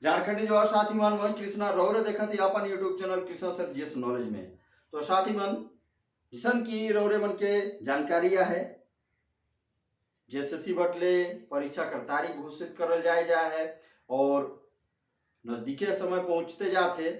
झारखंडी जो और साथी मन वही कृष्णा रौरे देखा थी अपन YouTube channel Krishna sir GS knowledge में। तो साथी मन जिसन की रौरे मन के जानकारी है जेएसएससी बटले परीक्षा कर तारीख घोषित करल जाए है और नजदीके समय पहुंचते जाते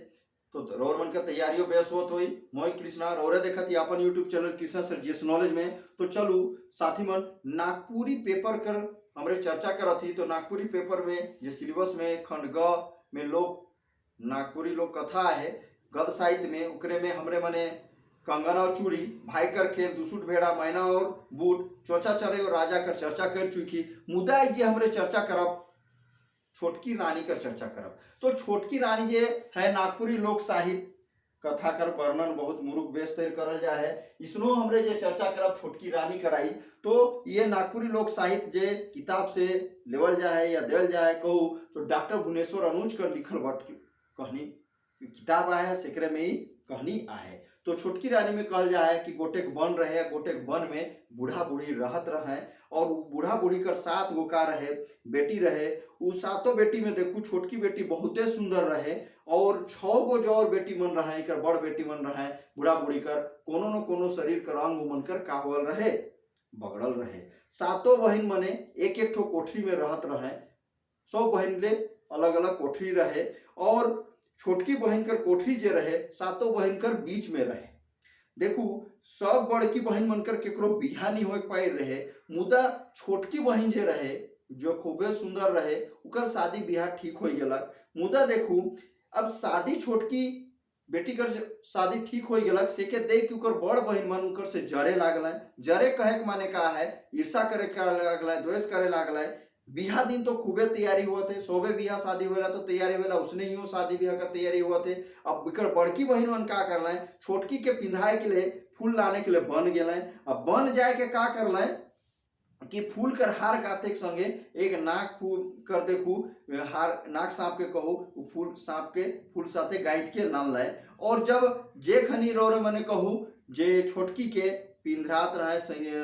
तो रौर मन का तैयारियों बेस होत हुई। मोई कृष्णा रौरे देखा थी अपन YouTube channel Krishna sir GS knowledge में। तो चलू साथी मन नागपुरी पेपर कर हमरे चर्चा करत थी। तो नागपुरी पेपर में जो सिलेबस में खंड ग में लोग नागपुरी लोक कथा है गद साहित्य में उकरे में हमरे मने कंगन और चूड़ी भाई कर खेल दुसुट भेड़ा मैना और बूट चौचा चरे और राजा कर चर्चा कर चुकी। मुद्दा जे हमरे चर्चा करब छोटकी रानी कर चर्चा करब। तो छोटकी रानी जे है नागपुरी लोक साहित्य कथा कर वर्णन बहुत मुरुक बेस तैर करल जा है। इसनो हमरे जे चर्चा करब छोटकी रानी कराई। तो ये नागपुरी लोक साहित्य जे किताब से लेवल जा है या देवल जा है कहू तो डॉक्टर भुवनेश्वर अनुज कर लिखल बट कहनी किताब आहे सेकरे में ही कहनी आहे। तो छोटकी रानी में कहल जा है कि गोटेक वन रहे गोटेक वन में बूढ़ा बूढ़ी रहत रहे और बूढ़ा बूढ़ी कर 7 गो का रहे बेटी रहे। उ सातों बेटी में देखू छोटकी बेटी बहुते सुंदर रहे और 6 गो जो और बेटी मन रहे कर बड़ बेटी मन रहे बूढ़ा बूढ़ी कर कोनो न कोनो शरीर कर अंग मन कर कावल रहे बगड़ल रहे। सातों बहन मने एक एक ठो कोठरी में रहत रहे। 100 बहन ले अलग अलग कोठरी रहे और छोटकी बहन कर कोठरी जे रहे सातों बहन कर बीच में रहे। देखू सब बड़की बहन मनकर केकरो बिहा नहीं हो पाए रहे मुदा छोटकी बहन जे रहे जो खूबे सुंदर रहे उकर शादी बिहा ठीक हो गया। मुदा देखू अब शादी छोटकी बेटी कर शादी ठीक हो गया से के देख के उकर बड़ बहन मन उकर से जरे लागल। जरे कहे के माने का है ईर्षा करे लागल द्वेष करे लागल। बिहा दिन तो खूबे तैयारी हुआ थे सोबे बिहा शादी होला तो तैयारी होला उसने ही शादी बिहा का तैयारी हुआ थे। अब इकर बड़की बहन मन का कर रहे छोटकी के पिंधाए के लिए फूल लाने के लिए बन गए। अब बन जाए के का कर रहे कि फूल कर हार गाते संगे एक नाक फूल कर देखू हार नाक सांप के कहू फूल सांप के फूल साथे गाइत के नाल लाए। और जब जे खनी रोरे मने कहू जे छोटकी के पिंधरात रहे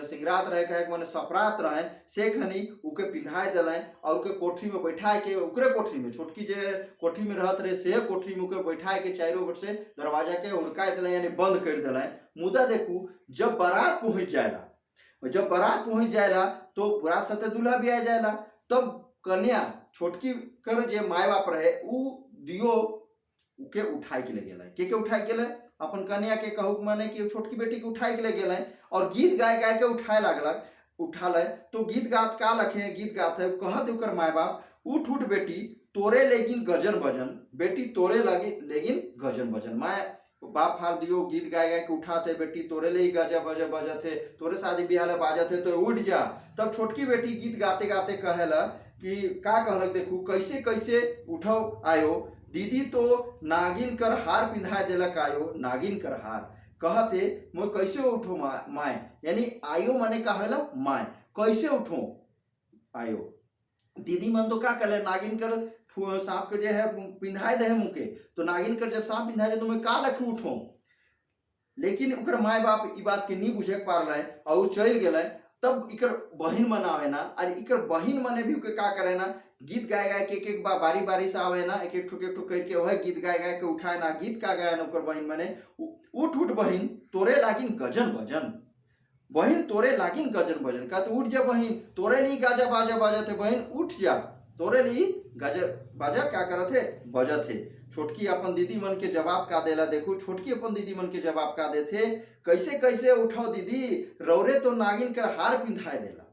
सिंगरात रहे कहे मैंने सपरात रहे से खनी उके पिंधाए दिलाए और उके कोठरी में बैठाए के उकरे कोठरी में छोटकी जे कोठरी में रहत रहे से कोठरी में उके बैठाए के चारों ओर से दरवाजा के उड़काए दिलाए यानी बंद कर दिलाए। मुदा देखू जब बारात पहुंच जाएगा जब बारात पहुंच जाएगा तो बारात साथे दूल्हा भी आ जाएगा तब कन्या छोटकी कर जे माय बाप रहे उ दियो के उठाए के ले गेला के उठाए के ले अपन कन्या के कहू माने कि छोटकी बेटी के उठाए के ले गेल और गीत गाय गाय के उठाए लागल उठा ले। तो गीत गात का लखे गीत गात है कहत उकर माय बाप उठ उठ बेटी तोरे लेकिन गजन बजन बेटी तोरे लगे लेकिन गजन बजन माय बाप हार दियो गीत गाय गाय के उठाते बेटी तोरे ले ही गजा बजा बजत है तोरे शादी ब्याह ले बाजत है तो उठ जा। तब छोटकी बेटी गीत गाते गाते कहेला कि का कहलक देखू कैसे कैसे उठो आयो दीदी तो नागिन कर हार पिंधा देलक आयो नागिन कर हार कहते मैं कैसे उठो माय यानी आयो माने कहेला माय कैसे उठो आयो दीदी मन तो का कहले नागिन कर सांप के जे है पिंधाए दे मुके तो नागिन कर जब सांप पिंधाए दे तो मैं का लख उठो। लेकिन उकर माय बाप ई बात के नहीं बुझे पा रहा है और चल गए। तब इकर बहिन मन आवे ना और इकर बहिन मने भी का करे ना गीत गाय गाय के एक बारी बारी से आवे ना एक एक ठुक करके वह गीत गाय गाय के उठाए ना गीत का गाय ना उकर बहिन मने उठ उठ बहिन तोरे लागिन गजन भजन बहन तोरे लागिन गजन भजन का तो उठ जा बहन तोरे ली गाजा बाजा बाजा थे बहन उठ जा तोरे ली गाजा बाजा क्या करत है बजा थे। छोटकी अपन दीदी मन के जवाब का देला देखो छोटकी अपन दीदी मन के जवाब का देते कैसे कैसे उठाओ दीदी रौरे तो नागिन कर हार पिंधाए देला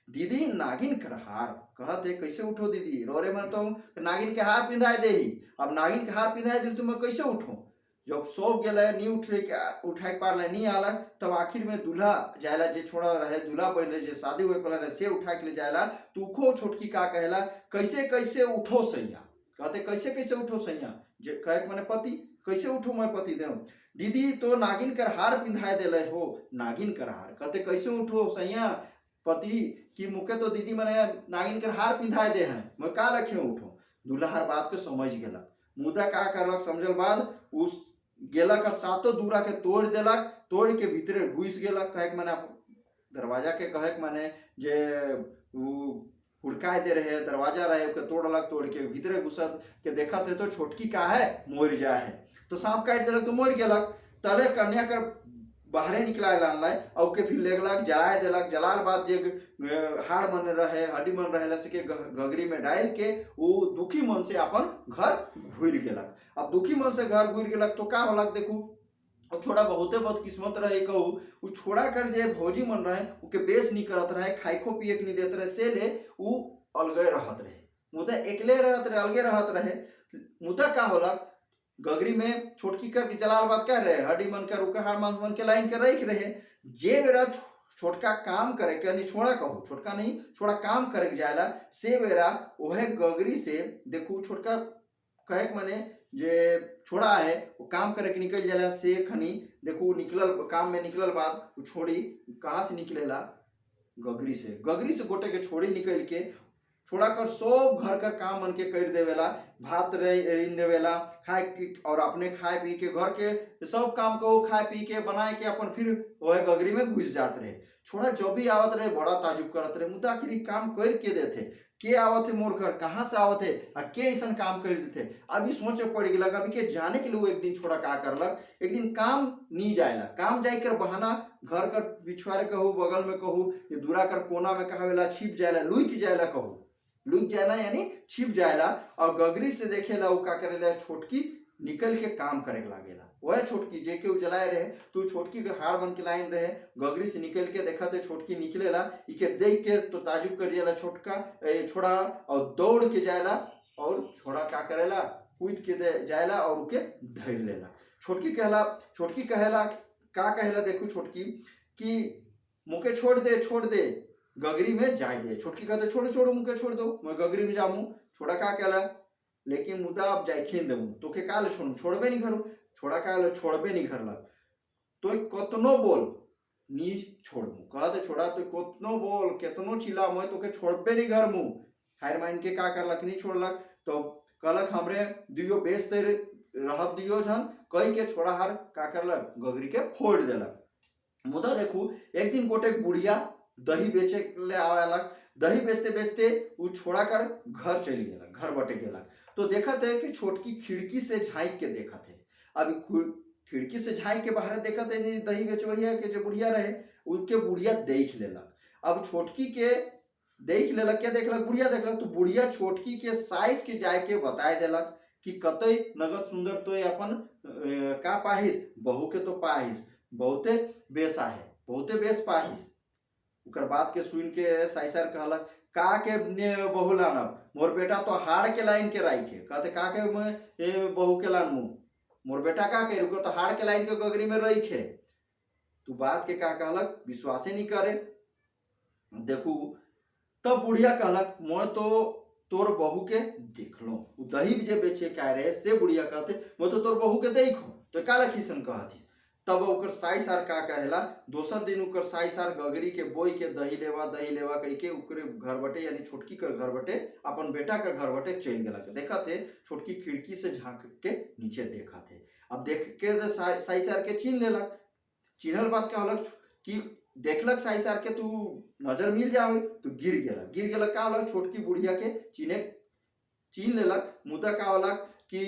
दीदी नागिन कर हार कहते कैसे उठो दीदी रौरे में तो नागिन के हार पिंधाए दे ही अब नागिन के हार पिंधाए दे तुम्हें कैसे उठो जब सौंप गए नहीं उठाए पार नहीं आला तब आखिर में दूल्हा जायला जे छोड़ा रहे दूल्हा बन रहे जे शादी हुए पड़ा रहे से उठा के ले जायला तू खो छोटकी का कहला कैसे कैसे उठो सैया कहते कैसे कैसे उठो सैया जे कहे मैंने पति कैसे उठो मैं पति दे दीदी तो नागिन कर हार पिंधाए दिले हो नागिन कर हार कहते कैसे उठो सैया पति की मुके तो दीदी मैंने नागिन कर हार पिंधाए दे हैं मैं का रखे उठो। दूल्हा हर बात के समझ गया मुदा का करलक समझल बाद उस गेला का सातों दूरा के तोड़ देलक तोड़ के भीतरे घुस गेलक कहे माने दरवाजा के कहे माने जे हुड़काए दे रहे, दरवाजा रहे ओके तोड़लक, तोड़ के भीतरे घुसत के देखत है तो छोटकी का है मोर जा है, तो सांप काट देलक तो मोर गेलक। तले कन्या कर बाहरे निकलाए लानलाय और के फिर लेगलक जलाए देलक। जलाल बाद जे हाड़ मन रहे, हड्डी मन रहे से के गगरी में डाल के वो दुखी मन से अपन घर घुर गेलक। अब दुखी मन से घर घुर गेलक तो का होलक देखू, अब छोड़ा बहुते बदकिस्मत रहे कहू, उ छोड़ा कर जे भौजी मन रहे उके बेस नहीं करत रहे, खाइको पिए के नहीं देते रहे, से ले उ अलगे रहत रहे, मुदा एकले रहत रहे, अलगे रहत रहे। मुदा का होलक गगरी में छोटकी कर जलालबाद कह रहे हड्डी मन कर उकर हाड़ मांस मन के लाइन के रख रहे। जे बेरा छोटका काम करे के नहीं, छोड़ा कहू छोटका नहीं, छोड़ा काम करे के जायला से बेरा ओहे गगरी से देखू छोटका कहे मने जे छोड़ा है वो काम करे के निकल जाला से खनी देखू निकलल काम में निकलल बाद वो छोड़ी कहाँ से निकलेला, गगरी से। गगरी से गोटे के छोड़ी निकल के छोड़ा कर सब घर का काम मन के कर देवेला, भात रहीन देवेला, खाए और अपने खाए पी के घर के सब काम को खाए पी के बनाए के अपन फिर वह गगरी में घुस जात रहे। छोड़ा जब भी आवत रहे बड़ा ताजुब करत रहे, मुदा आखिर काम कर के देते, के आवत है मोर घर, कहाँ से आवत है आ के ऐसा काम कर देते। अभी सोचे पड़ गया, अभी के जाने के लिए एक दिन छोड़ा का करलक, एक दिन काम नहीं जाएला, काम जाए कर बहाना घर कर पिछवाड़े कहू, बगल में कहू, ये दूरा कर कोना में कहावेला छिप जाएला, लुक जाएला कहू, लुक जाएला यानी छिप जाएला। और गगरी से देखेला वो का करेला छोटकी निकल के काम करे लागेला। वह छोटकी जे के जलाए रहे तो छोटकी के हाड़ बन के लाइन रहे, गगरी से निकल के देखा तो छोटकी निकलेला, इके देख के तो ताजुब कर जाला छोटका छोड़ा और दौड़ के जाएला और छोड़ा का करेला कूद के जाएला और उके धर लेला। छोटकी कहेला का कहेला देखू छोटकी कि मुके छोड़ दे गगरी में जाए दे। छोटकी कहते छोड़ो मुके छोड़ दो, मैं गगरी में जाऊँ। छोड़ा का कहला लेकिन मुदा अब जाए खीन देवू तो के काल छोड़बे नहीं करू। छोड़ा का छोड़बे नहीं करला तो कतनो बोल नी छोड़मू, कहते छोड़ा तो कतनो बोल केतनो चिल्ला मैं तो के छोड़बे नहीं घर मुँह। हार मान के का करलक नहीं छोड़लक, तो कहलक हमरे दियो बेच दे रहब दियो झन कही के छोड़ा हार का करलक गगरी के फोड़ देलक। मुदा देखू एक दिन गोटे बुढ़िया दही बेचे ले आवेलक, दही बेचते बेचते वो छोड़ा कर घर चली गेला, घर बटे गेला। तो देखत है कि छोटकी खिड़की से झाँक के देखत है, अभी खिड़की से झाँक के बाहर देखत है दही बेचवैया के जो बुढ़िया रहे उसके बुढ़िया देख लेलक। अब छोटकी के देख लेलक, क्या देखलक बुढ़िया देखलक, तो बुढ़िया छोटकी के साइज के जाए के बताए देलक कि कतई नगद सुंदर तो अपन का पाहिस, बहू के तो पाहिस बहुते बेस आहे, बहुते बेस पाहिस। उकर बात के सुन के साइसर कहलक का के बहू लानब, मोर बेटा तो हाड़ के लाइन के राइखे। कहते का के बहू के लान मुँह, मोर बेटा का के रुको तो हाड़ के लाइन के गगरी में रखे। तू बात के का कहलक विश्वासे नहीं करे। देखू तब बुढ़िया कहलक मैं तो तोर बहू के देख लो, दही जे बेचे कह रहे से बुढ़िया कहते मैं तो तोर बहू के देखो, तो काला खिसन कहती। तब ओकर साई सार का कहेला दोसर दिन ओकर साई सार गगरी के बोई के दही लेवा कह के ओकरे घर बटे यानी छोटकी कर घर बटे अपन बेटा के घर बटे चल गेला। देखा थे छोटकी खिड़की से झांक के नीचे देखा थे। अब देख के साई सार के चिन्ह लेलक, चिन्हल बात क्या होलक कि देखलक साई सार के तू नजर मिल जाओ तो गिर गेलक का होलक छोटकी बुढ़िया के चिन्ह लेलक। मुदा का होलक कि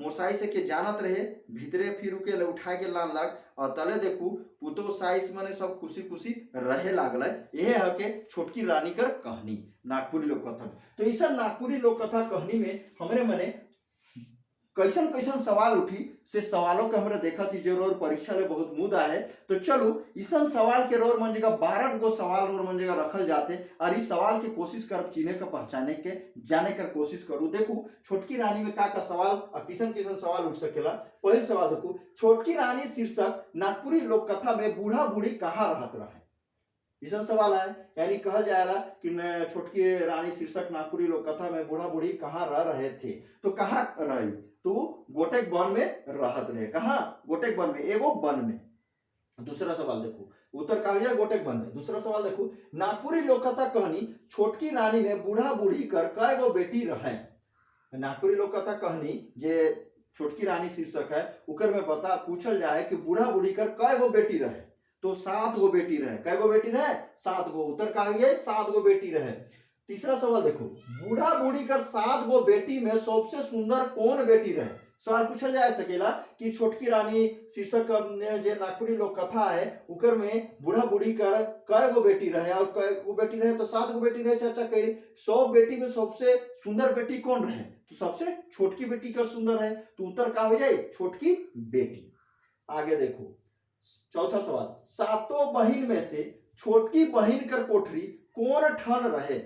मोरसाई से के जानत रहे भीतरे फिर उके उठा के लान लग और तले देखू पुतो साइस मने सब खुशी खुशी रहे लागल। यह है के छोटकी रानी कर कहानी नागपुरी लोक कथा। तो इस नागपुरी लोक कथा कहानी में हमरे मने कैसन कैसन सवाल उठी से सवालों के हमरा देखा थी जो रोर परीक्षा में बहुत मुद्दा है। तो चलो इस सवाल के रोर मन जगह 12 गो सवाल रोर मन जगह रखल जाते और इस सवाल के कोशिश कर चिन्हे का पहचाने के जाने कर कोशिश करूँ। देखू छोटकी रानी में का सवाल और किसन किसन सवाल उठ सकेला। पहले सवाल देखू छोटकी रानी शीर्षक नागपुरी लोक कथा में बूढ़ा बूढ़ी कहाँ रहत रहे। इस सवाल है यानी कहा जाएगा कि छोटकी रानी शीर्षक नागपुरी लोक कथा में बूढ़ा बूढ़ी कहाँ रह रहे थे। तो कहाँ रही तो गोटेक वन में रहत रहे। कहाँ गोटेक वन में, एगो वन में। दूसरा सवाल देखो उत्तर कहा जाए गोटेक वन में। दूसरा सवाल देखो नागपुरी लोक कथा कहानी छोटकी रानी में बूढ़ा बूढ़ी कर कई गो बेटी रहे। नागपुरी लोक कथा कहानी जे छोटकी रानी शीर्षक है उकर में बता पूछल जाए कि बूढ़ा बूढ़ी कर कई गो बेटी रहे। तो 7 गो बेटी रहे। कई गो बेटी रहे 7 गो। उत्तर कहा गया 7 गो बेटी रहे। तीसरा सवाल देखो, बूढ़ा बूढ़ी कर 7 गो बेटी में सबसे सुंदर कौन बेटी रहे? सवाल पूछल जा सकेला कि छोटकी रानी शीर्षक जे नागपुरी लोक कथा है उकर में बूढ़ा बूढ़ी कर कय गो बेटी रहे और कय गो बेटी रहे, तो 7 गो बेटी रहे चर्चा करी। 100 बेटी में सबसे सुंदर बेटी कौन रहे? तो सबसे छोटकी बेटी कर सुंदर है, तो उत्तर का हो जाए छोटकी बेटी। आगे देखो चौथा सवाल, 7 बहिन में से छोटकी बहिन कर कोठरी कौन ठन रहे?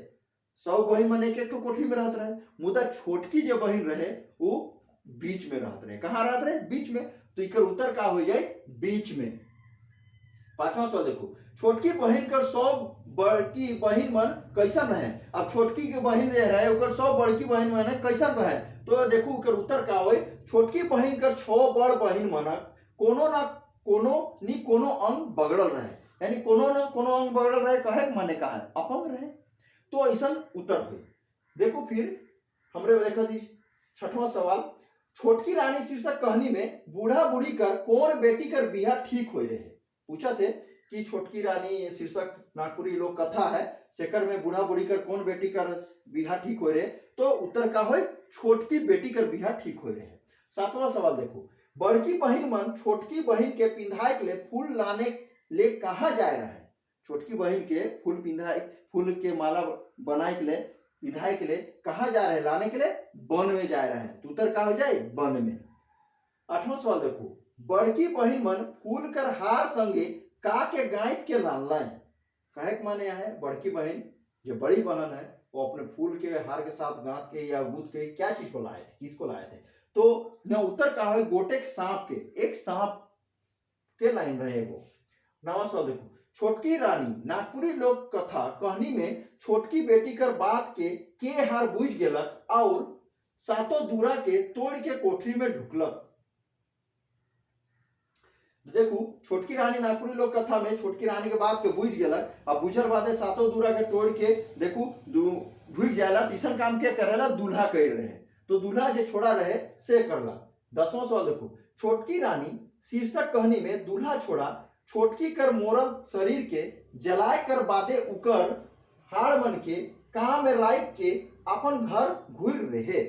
100 बहिन मन एक कोठरी में रहत रहे, मुदा छोटकी जो बहिन रहे वो बीच में रहत रहे। कहां रहत रहे? बीच में, तो इकर उत्तर का हो जाए बीच में। पांचवा सवाल देखो, छोटकी बहिन कर 100 बड़की बहिन मन कैसन रहे? अब छोटकी के बहिन रहे ओकर 100 बड़की बहिन मन कैसन रहे? तो देखो ओकर उत्तर का होय, छोटकी बहिन कर 6 बड़ बहिन मन कोनो ना कोनो अंग बगड़ल रहे, यानी कोनो ना कोनो अंग बगड़ल रहे, कहे माने का है अपंग रहे, तो ऐसा उत्तर हुई। देखो फिर हमरे देखा दी छठवां सवाल, छोटकी रानी शीर्षक कहानी में बूढ़ा बूढ़ी कर कौन बेटी कर बिहा ठीक हो रहे? पूछा थे कि छोटकी रानी शीर्षक नागपुरी लोक कथा है सेकर में बूढ़ा बूढ़ी कर कौन बेटी कर बिहा ठीक हो रहे, तो उत्तर का होय छोटकी बेटी कर बिहा ठीक हो रहे। सातवां सवाल देखो, बड़की बहिन मन छोटकी बहिन के पिंधाए के लिए फूल लाने ले कहा जाए रहे? छोटकी बहिन के फूल के माला बनाए के लिए पिंधाए के लिए कहा जा रहे? लाने के लिए वन में जा रहे हैं, तो उत्तर का हो जाए वन में। आठवां सवाल देखो, बड़की बहिन मन फूल कर हार संगे का के गायत के लाए? कहे के माने है बड़की बहन जो बड़ी बहन है वो अपने फूल के हार के साथ गांठ के या गूंथ के क्या चीज को लाए थे, किसको लाए थे? तो यह उत्तर का है गोटेक सांप के, एक सांप के लाइन रहे वो। नवा सवाल देखो, छोटकी रानी नागपुरी लोक कथा कहानी में छोटकी बेटी कर बात के हार बुझ गेलक और 7 दूरा के तोड़ के कोठरी में ढुकलक। देखो छोटकी रानी नागपुरी लोक कथा में छोटकी रानी के बात के बुझ गेलक, अब बुझल बादे 7 दूरा के तोड़ के देखो भूल जाला, तीसरा काम के करेला दूल्हा कर रहे, तो दूल्हा जो छोड़ा रहे से करला। 10वां सवाल देखो, छोटकी रानी शीर्षक कहानी में दूल्हा छोड़ा छोटकी कर मोरल शरीर के जलाए कर बादे उकर हाड़ मन के काम में राइप के अपन घर घूर रहे।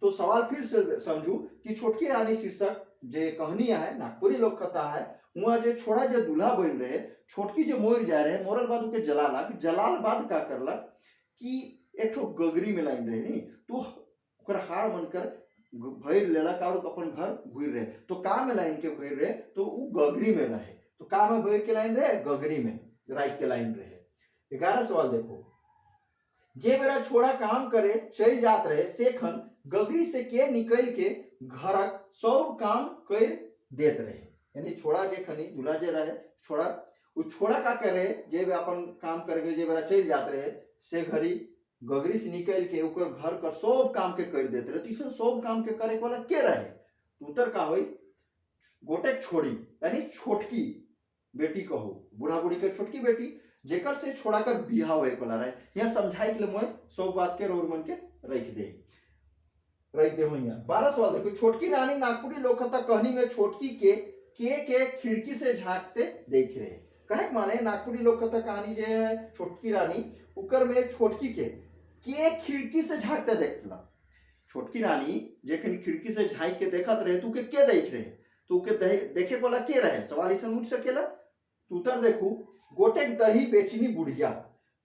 तो सवाल फिर से समझू कि छोटकी रानी शीर्षक जे कहानियां है नागपुरी लोक कथा है वहां जो छोड़ा जो दूल्हा बन रहे, छोटकी जो मोर जा रहे मोरल बाद के जलाल बाद का करलक कि एक ठो गगरी में लाइन रहे नी, तो ओकर हाड़ मनकर भैर लेलक और अपन घर घूर रहे, तो का में लाइन के घूर रहे, तो वो गगरी में रहे, तो का में भैर के लाइन रहे गगरी में राइट के लाइन रहे। 11 सवाल देखो, जे मेरा छोड़ा काम करे चल जात रहे सेखन गगरी से के निकल के घरक सब काम कर देत रहे, यानी छोड़ा जे खनी दूल्हा जे रहे छोड़ा वो छोड़ा का करे जे अपन काम करे जे मेरा चल जात रहे से घरी गगरी से निकल के ऊपर घर का सब काम के कर देते रहे, तो सब काम के करे वाला के रहे? तो उत्तर का होई गोटेक छोड़ी, यानी छोटकी बेटी कहो, बूढ़ा बूढ़ी के छोटकी बेटी जेकर से छोड़ा कर बिहा होए वाला रहे। यह समझाई के लिए मैं सब बात के रोर मन के रख दे हो। 12 सवाल देखो, छोटकी रानी नागपुरी लोक कथा कहानी में छोटकी के खिड़की से झांकते देख रहे, कहे माने नागपुरी लोक कथा कहानी जे है छोटकी रानी उकर में छोटकी के खिड़की से झांकते देखला। छोटकी रानी जेखन खिड़की से झांक के देखत रहे तू के देख रहे, तो के देखे वाला के रहे? सवाल इसे उठ सकेला, तो उत्तर देखू गोटेक दही बेचनी बुढ़िया,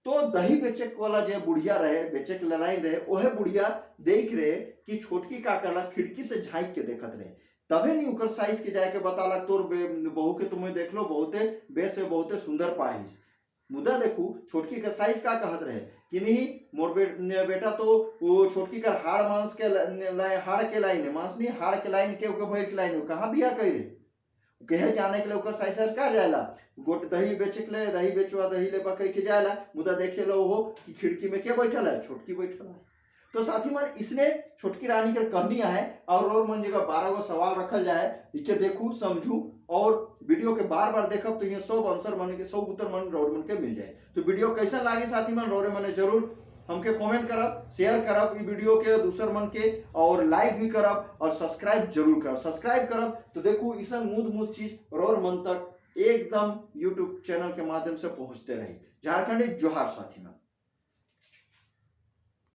तो दही बेचे वाला जो बुढ़िया रहे बेचे के लड़ाई रहे वह बुढ़िया देख रहे कि छोटकी का करला खिड़की से झांक के देखत रहे, तबे नहीं उकर साइज के जाके बताला तोर बहू के तुम्हें देख लो बहुते बेस है बहुते सुंदर पाहिस। मुद्दा देखू छोटकी का साइज का कहत रहे कि नहीं मोर बेटा तो वो छोटकी का हाड़ मांस के हाड़ के लाइन है, मांस नहीं हाड़ के लाइन के भैर के लाइन कहाँ बिया करे कहे जाने के लिए ओकर साइज का जाएला गोट दही बेचे के लिए दही बेचवा दही ले कह के जाएला, मुद्दा देखे लो हो कि खिड़की में क्या बैठल है? छोटकी बैठल है। तो साथी मन इसने छोटकी रानी के कहानियां है और मन जगह 12 गो सवाल रखल जाए, इके देखू समझू और वीडियो के बार बार देखब तो ये सब आंसर मन के सब उत्तर मन रौर मन के मिल जाए। तो वीडियो कैसा लागे साथी मन रौरे मन जरूर हमके कमेंट करब, शेयर करब ई वीडियो के दूसर मन के, और लाइक भी करब और सब्सक्राइब जरूर करब। सब्सक्राइब करब तो देखू इसन मूद चीज रौर मन तक एकदम यूट्यूब चैनल के माध्यम से पहुंचते रही। झारखंडी जोहार साथी मन।